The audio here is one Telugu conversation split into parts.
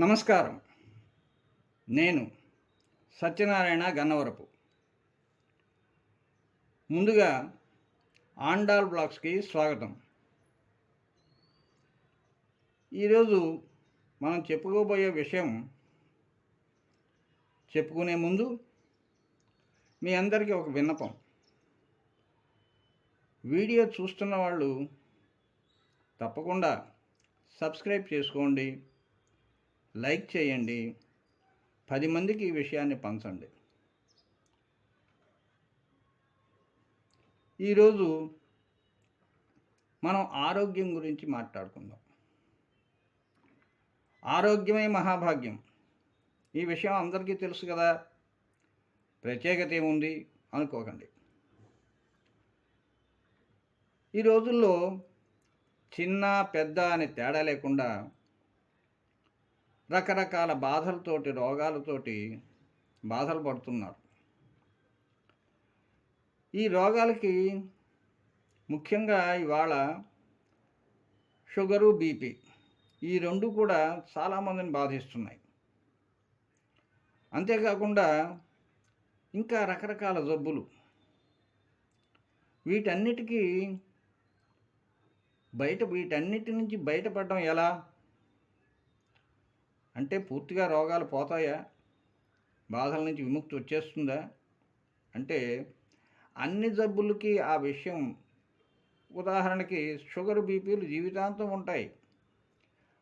నమస్కారం. నేను సత్యనారాయణ గన్నవరపు. ముందుగా ఆండాల్ బ్లాగ్స్కి స్వాగతం. ఈరోజు మనం చెప్పుకోబోయే విషయం చెప్పుకునే ముందు మీ అందరికీ ఒక విన్నపం. వీడియో చూస్తున్న వాళ్ళు తప్పకుండా సబ్స్క్రైబ్ చేసుకోండి, లైక్ చేయండి, 10 మందికి ఈ విషయాన్ని పంచండి. ఈరోజు మనం ఆరోగ్యం గురించి మాట్లాడుకుందాం. ఆరోగ్యమే మహాభాగ్యం. ఈ విషయం అందరికీ తెలుసు కదా, ప్రత్యేకత ఏముంది అనుకోకండి. ఈ రోజుల్లో చిన్న పెద్ద అనే తేడా లేకుండా రకరకాల బాధలతోటి, రోగాలతోటి బాధలు పడుతున్నారు. ఈ రోగాలకి ముఖ్యంగా ఇవాళ షుగరు, బీపీ ఈ రెండు కూడా చాలామందిని బాధిస్తున్నాయి. అంతేకాకుండా ఇంకా రకరకాల జబ్బులు. వీటన్నిటి నుంచి బయటపడడం ఎలా అంటే, పూర్తిగా రోగాలు పోతాయా, బాధల నుంచి విముక్తి వచ్చేస్తుందా అంటే, అన్ని జబ్బులకి ఆ విషయం, ఉదాహరణకి షుగర్, బీపీలు జీవితాంతం ఉంటాయి.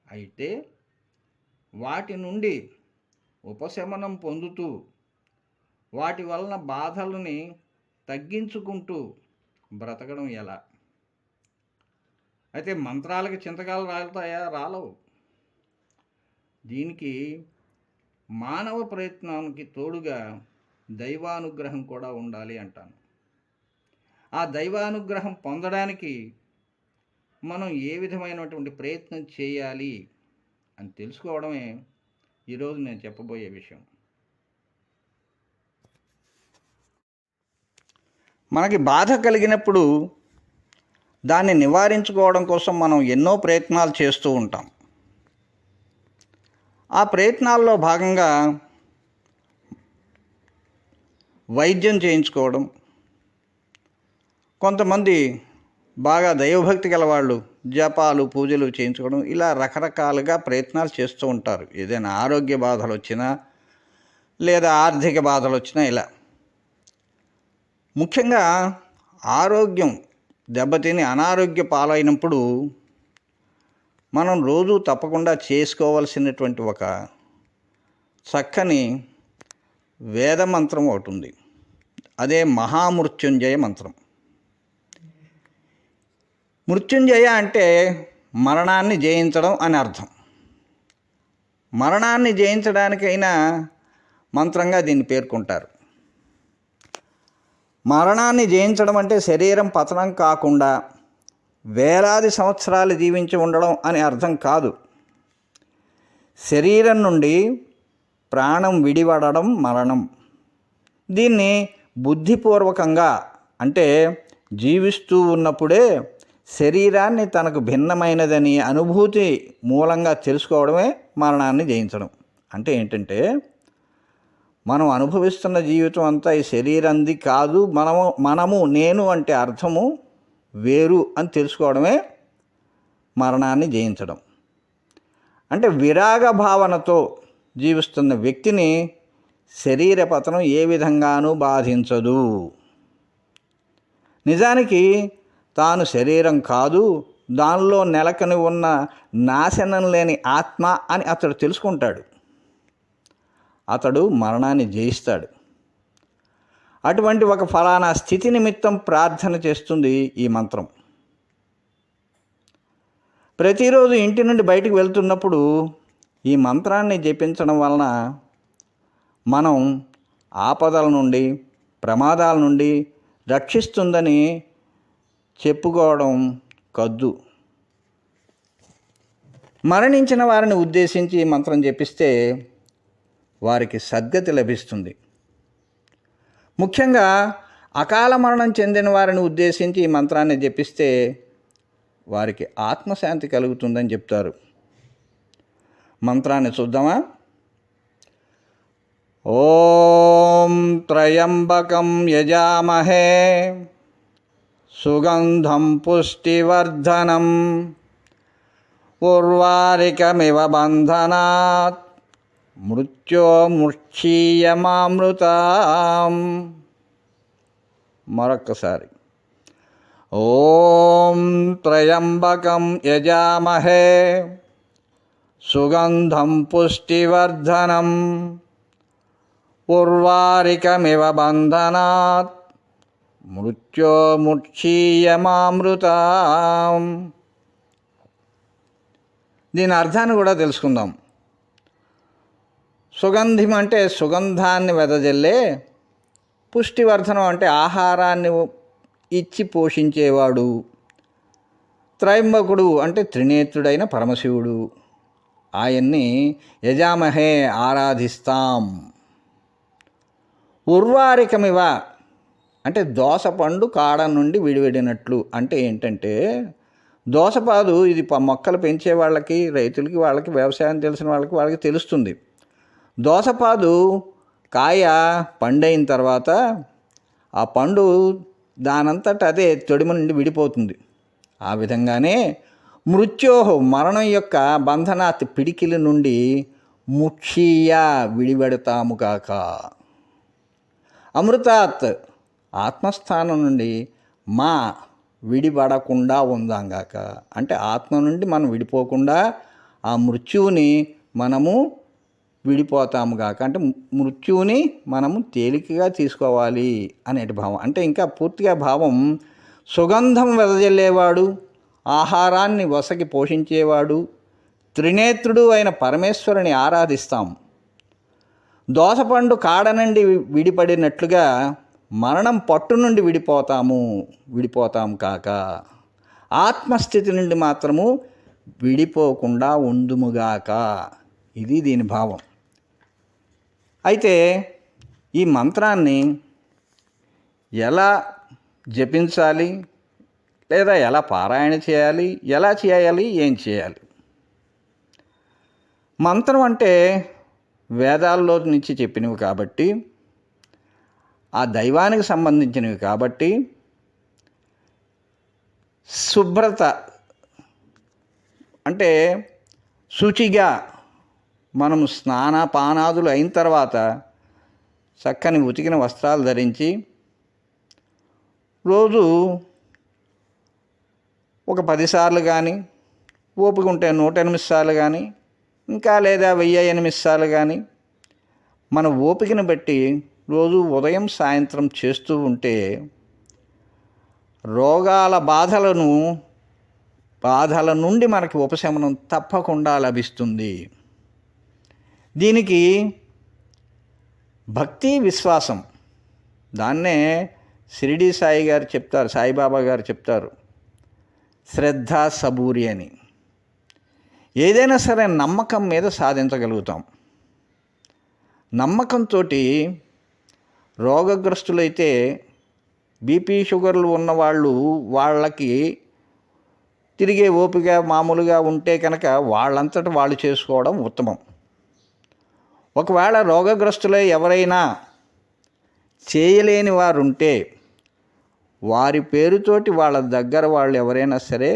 అయితే వాటి నుండి ఉపశమనం పొందుతూ వాటి వలన బాధలని తగ్గించుకుంటూ బ్రతకడం ఎలా? అయితే మంత్రాలకి చింతకాలు రాలుతాయా? రాలవు. దీనికి మానవ ప్రయత్నానికి తోడుగా దైవానుగ్రహం కూడా ఉండాలి అంటాను. ఆ దైవానుగ్రహం పొందడానికి మనం ఏ విధమైనటువంటి ప్రయత్నం చేయాలి అని తెలుసుకోవడమే ఈరోజు నేను చెప్పబోయే విషయం. మనకి బాధ కలిగినప్పుడు దాన్ని నివారించుకోవడం కోసం మనం ఎన్నో ప్రయత్నాలు చేస్తూ ఉంటాం. ఆ ప్రయత్నాల్లో భాగంగా వైద్యం చేయించుకోవడం, కొంతమంది బాగా దైవభక్తి గల వాళ్ళు జపాలు, పూజలు చేయించుకోవడం, ఇలా రకరకాలుగా ప్రయత్నాలు చేస్తూ ఉంటారు. ఏదైనా ఆరోగ్య బాధలు వచ్చినా లేదా ఆర్థిక బాధలు వచ్చినా ఇలా. ముఖ్యంగా ఆరోగ్యం దెబ్బతిని అనారోగ్య పాలైనప్పుడు మనం రోజు తప్పకుండా చేసుకోవలసినటువంటి ఒక చక్కని వేద మంత్రం ఒకటి ఉంది. అదే మహామృత్యుంజయ మంత్రం. మృత్యుంజయ అంటే మరణాన్ని జయించడం అని అర్థం. మరణాన్ని జయించడానికైనా మంత్రంగా దీన్ని పేర్కొంటారు. మరణాన్ని జయించడం అంటే శరీరం పతనం కాకుండా వేలాది సంవత్సరాలు జీవించి ఉండడం అని అర్థం కాదు. శరీరం నుండి ప్రాణం విడివడడం మరణం. దీన్ని బుద్ధిపూర్వకంగా, అంటే జీవిస్తూ ఉన్నప్పుడే శరీరాన్ని తనకు భిన్నమైనదని అనుభూతి మూలంగా తెలుసుకోవడమే మరణాన్ని జయించడం. అంటే ఏంటంటే, మనం అనుభవిస్తున్న జీవితం అంతా ఈ శరీరంది కాదు, మనము నేను అంటే అర్థము వేరు అని తెలుసుకోవడమే మరణాన్ని జయించడం. అంటే విరాగ భావనతో జీవిస్తున్న వ్యక్తిని శరీర పతనం ఏ విధంగానూ బాధించదు. నిజానికి తాను శరీరం కాదు, దానిలో నెలకొని ఉన్న నాశనం లేని ఆత్మ అని అతడు తెలుసుకుంటాడు. అతడు మరణాన్ని జయిస్తాడు. అటువంటి ఒక ఫలానా స్థితి నిమిత్తం ప్రార్థన చేస్తుంది ఈ మంత్రం. ప్రతిరోజు ఇంటి నుండి బయటికి వెళ్తున్నప్పుడు ఈ మంత్రాన్ని జపించడం వలన మనం ఆపదల నుండి, ప్రమాదాల నుండి రక్షిస్తుందని చెప్పుకోవడం కద్దు. మరణించిన వారిని ఉద్దేశించి ఈ మంత్రం జపిస్తే వారికి సద్గతి లభిస్తుంది. ముఖ్యంగా అకాల మరణం చెందిన వారిని ఉద్దేశించి ఈ మంత్రాన్ని జపిస్తే వారికి ఆత్మశాంతి కలుగుతుందని చెప్తారు. మంత్రాన్ని చూద్దామా? ఓం త్రయంబకం యజామహే సుగంధం పుష్టివర్ధనం ఉర్వారికమివ బంధనాత్ మృత్యోర్ముక్షీయమామృతాం. మరొక్కసారి. ఓం త్రయంబకం యజామహే సుగంధం పుష్టివర్ధనం ఉర్వారికమివ బంధనాత్ మృత్యోర్ముక్షీయమామృతాం. దీని అర్థాన్ని కూడా తెలుసుకుందాం. సుగంధం అంటే సుగంధాన్ని వెదజల్లే, పుష్టివర్ధనం అంటే ఆహారాన్ని ఇచ్చి పోషించేవాడు, త్రయంబకుడు అంటే త్రినేత్రుడైన పరమశివుడు. ఆయన్ని యజామహే ఆరాధిస్తాం. ఉర్వారికమివ అంటే దోసపండు కాడ నుండి విడివిడినట్లు. అంటే ఏంటంటే దోసపాదు ఇది మొక్కలు పెంచే వాళ్ళకి, రైతులకి, వాళ్ళకి, వ్యవసాయం తెలిసిన వాళ్ళకి తెలుస్తుంది. దోసపాదు కాయ పండైన తర్వాత ఆ పండు దానంతట అదే తొడిమ నుండి విడిపోతుంది. ఆ విధంగానే మృత్యోహు మరణం యొక్క బంధనాత్ పిడికిలి నుండి ముక్షీయ విడిపెడతాము కాక, అమృతాత్ ఆత్మస్థానం నుండి మా విడిపడకుండా ఉందాంగాక. అంటే ఆత్మ నుండి మనం విడిపోకుండా ఆ మృత్యువుని మనము విడిపోతాము గాక. అంటే మృత్యువుని మనము తేలికగా తీసుకోవాలి అనేటి భావం. అంటే ఇంకా పూర్తిగా భావం సుగంధం వెదజల్లేవాడు, ఆహారాన్ని వసకి పోషించేవాడు, త్రినేత్రుడు అయిన పరమేశ్వరుని ఆరాధిస్తాం. దోసపండు కాడ నుండి విడిపడినట్లుగా మరణం పట్టు నుండి విడిపోతాం కాక ఆత్మస్థితి నుండి మాత్రము విడిపోకుండా ఉందుముగాక. ఇది దీని భావం. అయితే ఈ మంత్రాన్ని ఎలా జపించాలి, లేదా ఎలా పారాయణ చేయాలి, ఏం చేయాలి? మంత్రం అంటే వేదాల్లో నుంచి చెప్పినవి కాబట్టి, ఆ దైవానికి సంబంధించినవి కాబట్టి, శుభ్రత అంటే శుచిగా మనము స్నానపానాదులు అయిన తర్వాత చక్కని ఉతికిన వస్త్రాలు ధరించి రోజు ఒక 10 సార్లు కానీ, ఓపిక ఉంటే 108 సార్లు కానీ, ఇంకా లేదా 1008 సార్లు కానీ, మన ఓపికను బట్టి రోజు ఉదయం సాయంత్రం చేస్తూ ఉంటే బాధల నుండి మనకి ఉపశమనం తప్పకుండా లభిస్తుంది. దీనికి భక్తి, విశ్వాసం, దాన్నే షిరిడి సాయిబాబా గారు చెప్తారు, శ్రద్ధ సబూరి అని. ఏదైనా సరే నమ్మకం మీద సాధించగలుగుతాం. నమ్మకంతో రోగగ్రస్తులైతే బీపీ షుగర్లు ఉన్నవాళ్ళు, వాళ్ళకి తిరిగే ఓపిక మామూలుగా ఉంటే కనుక వాళ్ళంతట వాళ్ళు చేసుకోవడం ఉత్తమం. ఒకవేళ రోగగ్రస్తులై ఎవరైనా చేయలేని వారు ఉంటే వారి పేరుతోటి వాళ్ళ దగ్గర వాళ్ళు ఎవరైనా సరే,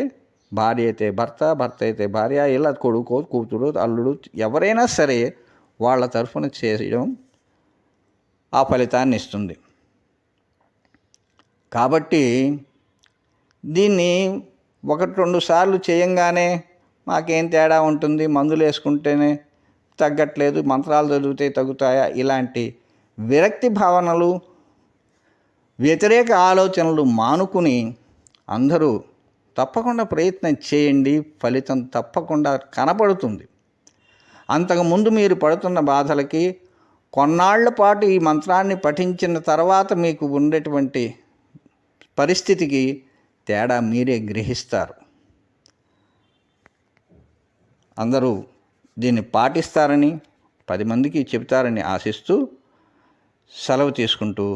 భార్య అయితే భర్త, భర్త అయితే భార్య, ఇలా కొడుకు, కూతురు, అల్లుడు, ఎవరైనా సరే వాళ్ళ తరఫున చేయడం ఆ ఫలితాన్ని ఇస్తుంది. కాబట్టి దీన్ని 1-2 సార్లు చేయంగానే మాకేం తేడా ఉంటుంది, మందులు వేసుకుంటేనే తగ్గట్లేదు, మంత్రాలు చదివితే తగ్గుతాయా, ఇలాంటి విరక్తి భావనలు, వ్యతిరేక ఆలోచనలు మానుకుని అందరూ తప్పకుండా ప్రయత్నం చేయండి. ఫలితం తప్పకుండా కనపడుతుంది. అంతకుముందు మీరు పడుతున్న బాధలకి కొన్నాళ్ల పాటు ఈ మంత్రాన్ని పఠించిన తర్వాత మీకు ఉండేటువంటి పరిస్థితికి తేడా మీరే గ్రహిస్తారు. అందరూ దీన్ని పాటిస్తారని, 10 మందికి చెబుతారని ఆశిస్తూ సెలవు తీసుకుంటూ,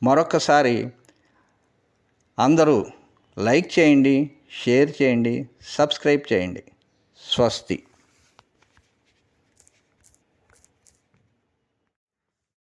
మరొక్కసారి అందరూ లైక్ చేయండి, షేర్ చేయండి, సబ్స్క్రైబ్ చేయండి. స్వస్తి.